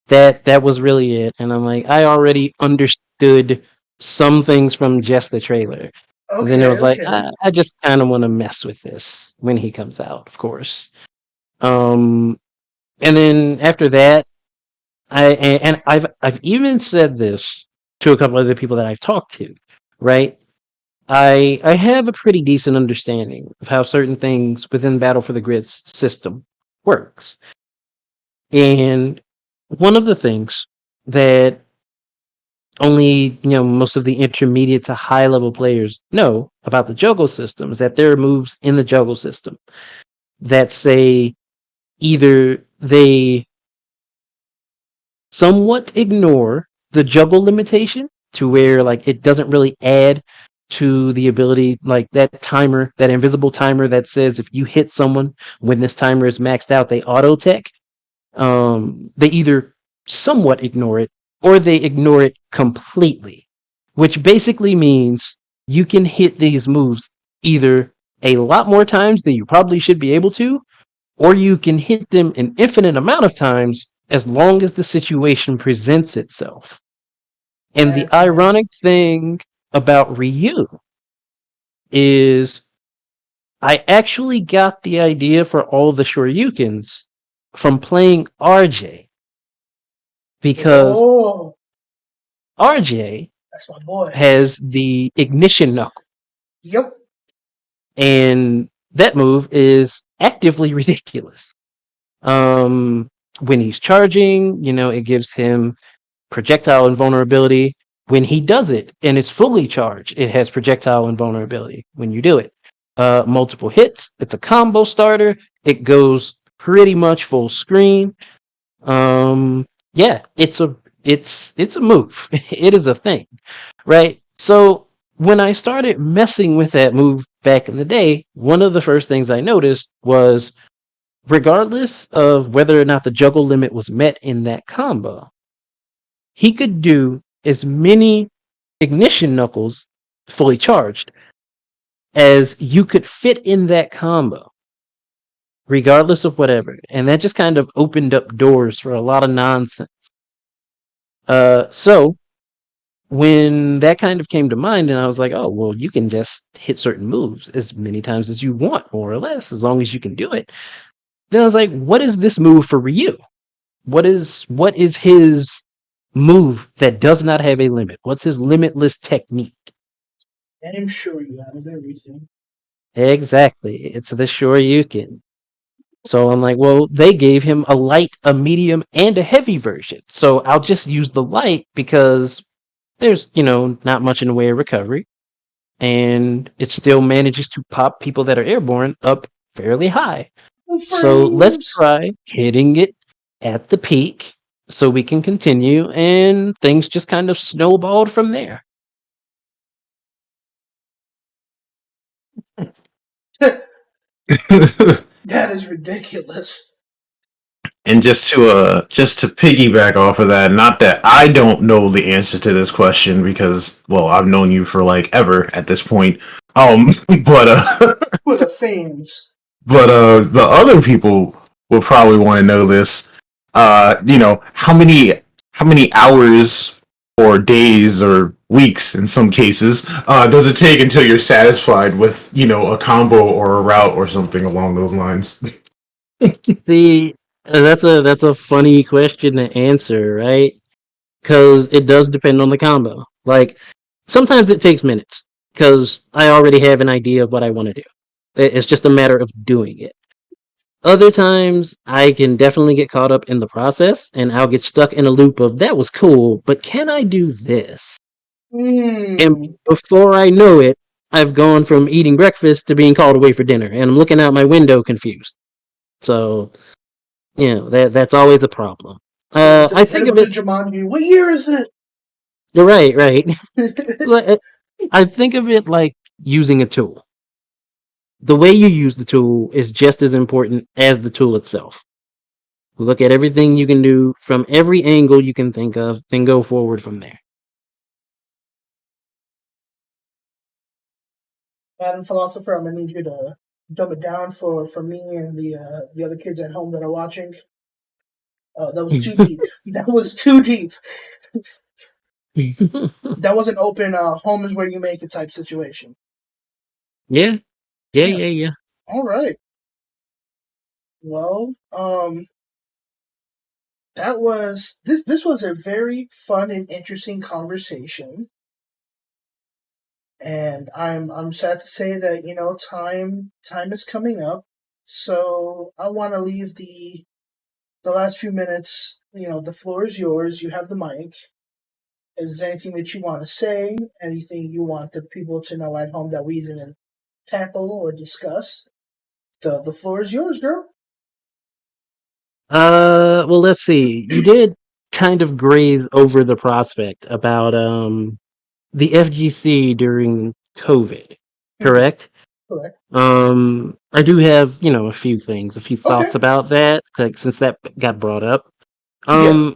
That was really it, and I'm like, I already understood some things from just the trailer. And then it Okay, was like, okay. I just kind of want to mess with this when he comes out, of course. Um, and then after that, I've even said this to a couple other people that I've talked to, right? I have a pretty decent understanding of how certain things within Battle for the Grid's system works. And one of the things that only, most of the intermediate to high level players know about the juggle system is that there are moves in the juggle system that say either they somewhat ignore the juggle limitation to where like it doesn't really add to the ability, like that timer, that invisible timer that says if you hit someone when this timer is maxed out, they auto tech. They either somewhat ignore it or they ignore it completely, which basically means you can hit these moves either a lot more times than you probably should be able to, or you can hit them an infinite amount of times as long as the situation presents itself. And the That's nice. ironic thing about Ryu is I actually got the idea for all the Shoryukens from playing RJ, because Oh, RJ that's my boy. has the ignition knuckle, Yep. and that move is actively ridiculous. When he's charging, it gives him projectile invulnerability, When he does it and it's fully charged, it has projectile invulnerability when you do it. Multiple hits, it's a combo starter, it goes pretty much full screen. Yeah, it's a move. It is a thing, right? So when I started messing with that move back in the day, one of the first things I noticed was, regardless of whether or not the juggle limit was met in that combo, he could do as many ignition knuckles fully charged as you could fit in that combo, regardless of whatever. And that just kind of opened up doors for a lot of nonsense. So when that kind of came to mind, and I was like, oh, well, you can just hit certain moves as many times as you want, more or less, as long as you can do it. Then I was like, what is this move for Ryu? What is his move that does not have a limit? What's his limitless technique? I'm sure you have everything. Exactly. It's the Shoryuken. So I'm like, well, they gave him a light, a medium, and a heavy version. So I'll just use the light because there's, not much in the way of recovery. And it still manages to pop people that are airborne up fairly high. So let's Frames. try hitting it at the peak so we can continue, and things just kind of snowballed from there. That is ridiculous. And just to piggyback off of that, not that I don't know the answer to this question because, well, I've known you for like ever at this point. But With the fans. but the other people will probably want to know this. How many hours or days or weeks in some cases does it take until you're satisfied with, a combo or a route or something along those lines? See, that's a funny question to answer, right? Because it does depend on the combo. Like, sometimes it takes minutes because I already have an idea of what I want to do. It's just a matter of doing it. Other times, I can definitely get caught up in the process and I'll get stuck in a loop of, that was cool, but can I do this? And before I know it, I've gone from eating breakfast to being called away for dinner, and I'm looking out my window confused. So, that's always a problem. I think of Incredible it. Jumanji. What year is it? Right, right. So I think of it like using a tool. The way you use the tool is just as important as the tool itself. Look at everything you can do from every angle you can think of, then go forward from there. Madam Philosopher, I'm gonna need you to dumb it down for me and the other kids at home that are watching. That was too deep. That was too deep. That was an open home is where you make it type situation. Yeah, yeah, Damn. yeah, yeah. All right. Well, that was this was a very fun and interesting conversation. And I'm sad to say that time is coming up. So I want to leave the last few minutes. The floor is yours. You have the mic. Is there anything that you want to say? Anything you want the people to know at home that we didn't tackle or discuss? The floor is yours, girl. Well, let's see. You did kind of graze over the prospect about the FGC during COVID, Mm-hmm. correct? Correct. I do have, a few things, a few Okay. thoughts about that, like, since that got brought up. Yeah.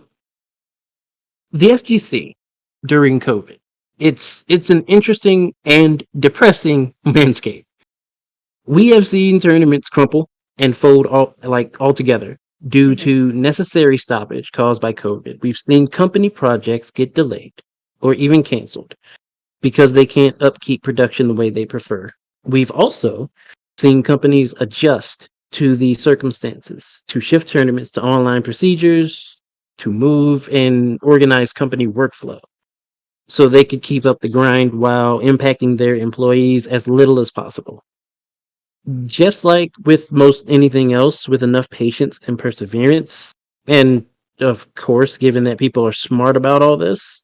The FGC during COVID, it's an interesting and depressing landscape. We have seen tournaments crumple and fold altogether due Mm-hmm. to necessary stoppage caused by COVID. We've seen company projects get delayed or even canceled because they can't upkeep production the way they prefer. We've also seen companies adjust to the circumstances, to shift tournaments to online procedures, to move and organize company workflow so they could keep up the grind while impacting their employees as little as possible. Just like with most anything else, with enough patience and perseverance, and of course, given that people are smart about all this,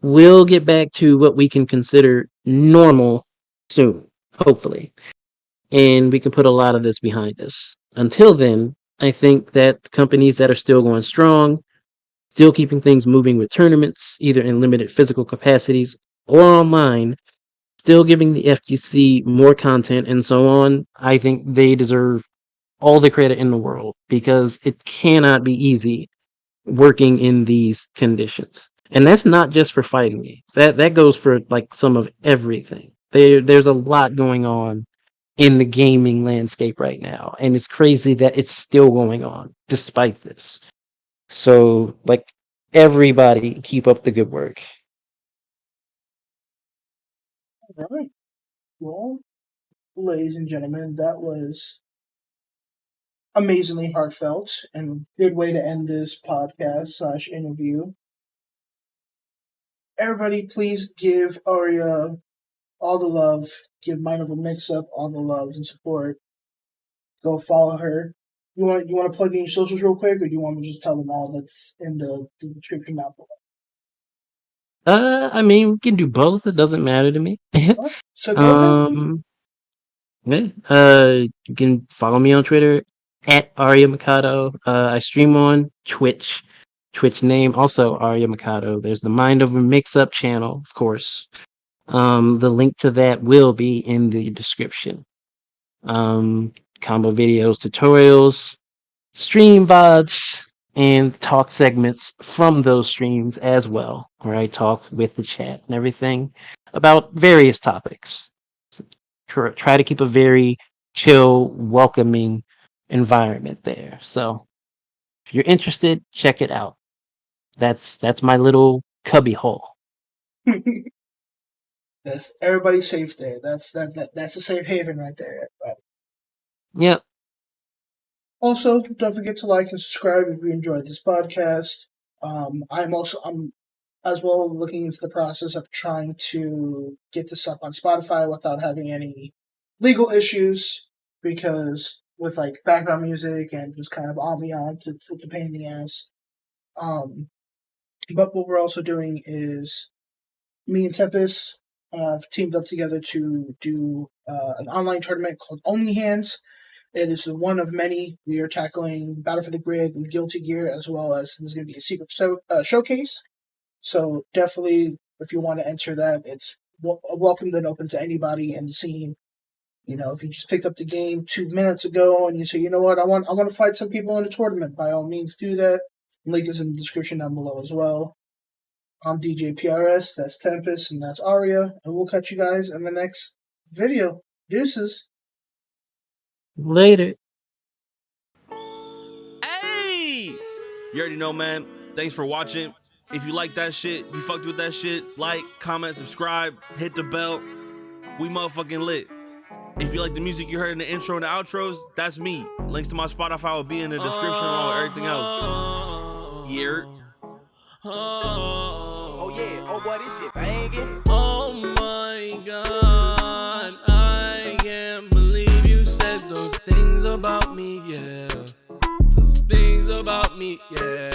we'll get back to what we can consider normal soon, hopefully. And we can put a lot of this behind us. Until then, I think that companies that are still going strong, still keeping things moving with tournaments, either in limited physical capacities or online, still giving the FGC more content and so on, I think they deserve all the credit in the world because it cannot be easy working in these conditions. And that's not just for fighting games. That goes for like some of everything. There's a lot going on in the gaming landscape right now, and it's crazy that it's still going on despite this. So, like, everybody keep up the good work. All right. Well, ladies and gentlemen, that was amazingly heartfelt and good way to end this podcast / interview. Everybody, please give Aria all the love. Give Mind Over Mix Up all the love and support. Go follow her. You want to plug in your socials real quick, or do you want me to just tell them all that's in the description down below? I mean, we can do both. It doesn't matter to me. So go ahead. Yeah. You can follow me on Twitter at Aria Mikado. I stream on Twitch. Twitch name also Aria Mikado. There's the Mind Over Mix Up channel, of course. The link to that will be in the description. Combo videos, tutorials, stream VODs, and talk segments from those streams as well, where I talk with the chat and everything about various topics. Try to keep a very chill, welcoming environment there. So if you're interested, check it out. That's my little cubby hole. That's everybody's safe there. That's a safe haven right there, everybody. Yep. Also, don't forget to like and subscribe if you enjoyed this podcast. I'm as well looking into the process of trying to get this up on Spotify without having any legal issues, because with like background music and just kind of ambiance, it's a pain in the ass. But what we're also doing is me and Tempest have teamed up together to do an online tournament called Only Hands. It is one of many. We are tackling Battle for the Grid and Guilty Gear, as well as there's going to be a secret showcase. So definitely, if you want to enter that, it's welcome and open to anybody in the scene. You know, if you just picked up the game 2 minutes ago and you say, you know what, I want to fight some people in the tournament, by all means do that. Link is in the description down below as well. I'm DJ PRS, that's Tempest, and that's Aria, and we'll catch you guys in the next video. Deuces. Later. Hey! You already know, man. Thanks for watching. If you like that shit, you fucked with that shit, like, comment, subscribe, hit the bell. We motherfucking lit. If you like the music you heard in the intro and the outros, that's me. Links to my Spotify will be in the description along with everything else. Yeah. Oh yeah, oh boy, this shit banging. Oh my god, I can't believe you said those things about me, yeah. Those things about me, yeah.